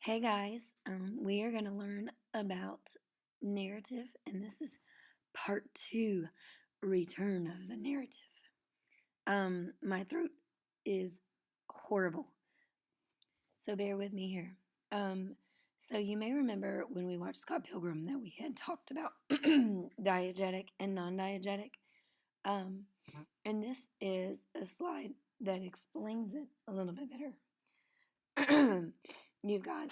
Hey guys, we are going to learn about narrative, and this is part two, return of the narrative. My throat is horrible, so bear with me here. So you may remember when we watched Scott Pilgrim that we had talked about diegetic and non-diegetic, and this is a slide that explains it a little bit better. You've got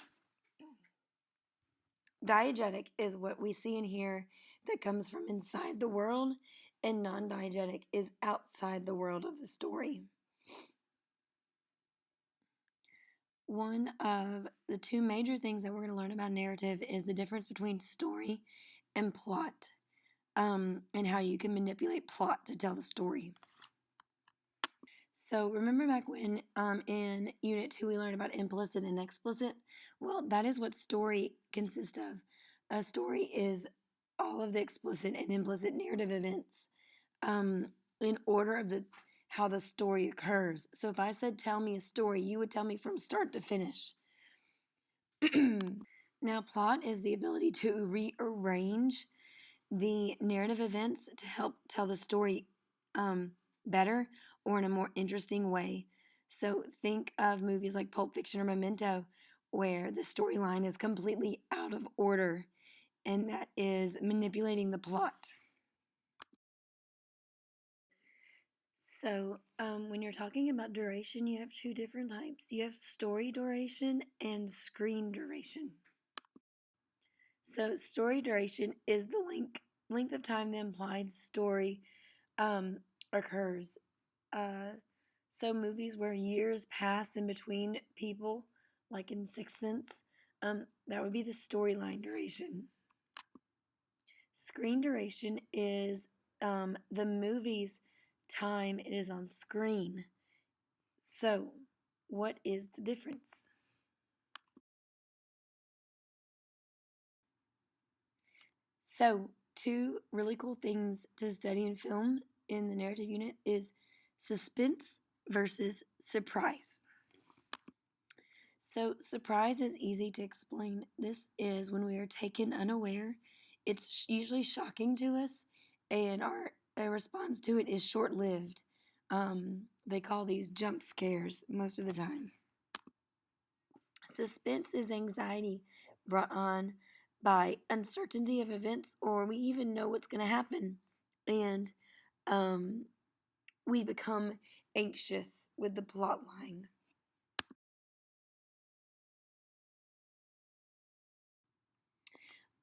diegetic is what we see and hear that comes from inside the world, and non-diegetic is outside the world of the story. One of the two major things that we're going to learn about narrative is the difference between story and plot, and how you can manipulate plot to tell the story. So remember back when in Unit 2 we learned about implicit and explicit? Well, that is what story consists of. A story is all of the explicit and implicit narrative events in order of how the story occurs. So if I said tell me a story, you would tell me from start to finish. Now, plot is the ability to rearrange the narrative events to help tell the story better or in a more interesting way. So think of movies like Pulp Fiction or Memento, where the storyline is completely out of order, and that is manipulating the plot. So when you're talking about duration, you have two different types. You have story duration and screen duration. So story duration is the length of time the implied story occurs. So movies where years pass in between people, like in Sixth Sense, that would be the storyline duration. Screen duration is the movie's time it is on screen. So, what is the difference? So, two really cool things to study in film in the narrative unit is suspense versus surprise. So, surprise is easy to explain. This is when we are taken unaware. It's usually shocking to us, and our response to it is short lived. They call these jump scares most of the time. Suspense is anxiety brought on by uncertainty of events, or we even know what's going to happen, and we become anxious with the plot line.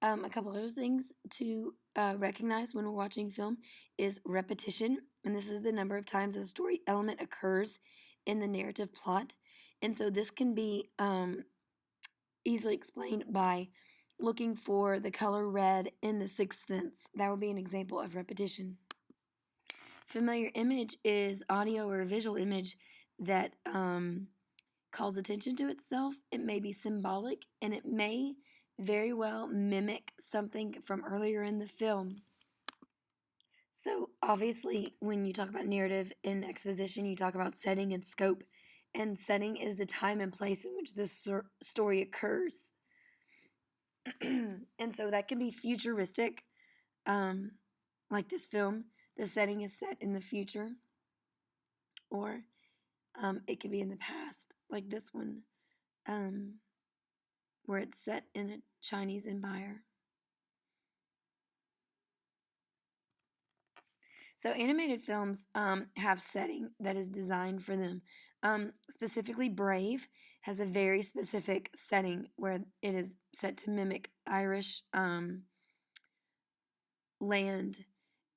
A couple other things to recognize when we're watching film is repetition, and this is the number of times a story element occurs in the narrative plot. And so this can be easily explained by looking for the color red in the Sixth Sense. That would be an example of repetition. Familiar image is audio or visual image that calls attention to itself. It may be symbolic, and it may very well mimic something from earlier in the film. So obviously, when you talk about narrative and exposition, you talk about setting and scope, and setting is the time and place in which this story occurs. And so that can be futuristic, like this film. The setting is set in the future, or it could be in the past, like this one, where it's set in a Chinese empire. So animated films have setting that is designed for them. Specifically, Brave has a very specific setting where it is set to mimic Irish land,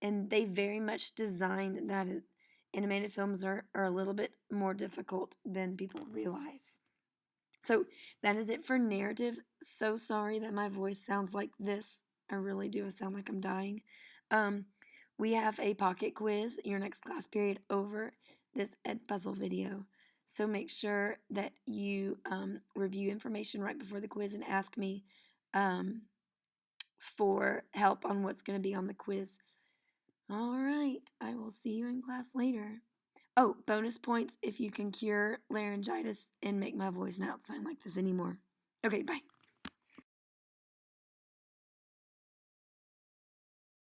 and they very much designed that. Animated films are a little bit more difficult than people realize. So that is it for narrative. So sorry that my voice sounds like this. I really do. I sound like I'm dying. We have a pocket quiz your next class period over this Edpuzzle video. So make sure that you review information right before the quiz and ask me for help on what's going to be on the quiz. All right, I will see you in class later. Oh, bonus points if you can cure laryngitis and make my voice not sound like this anymore. Okay, bye.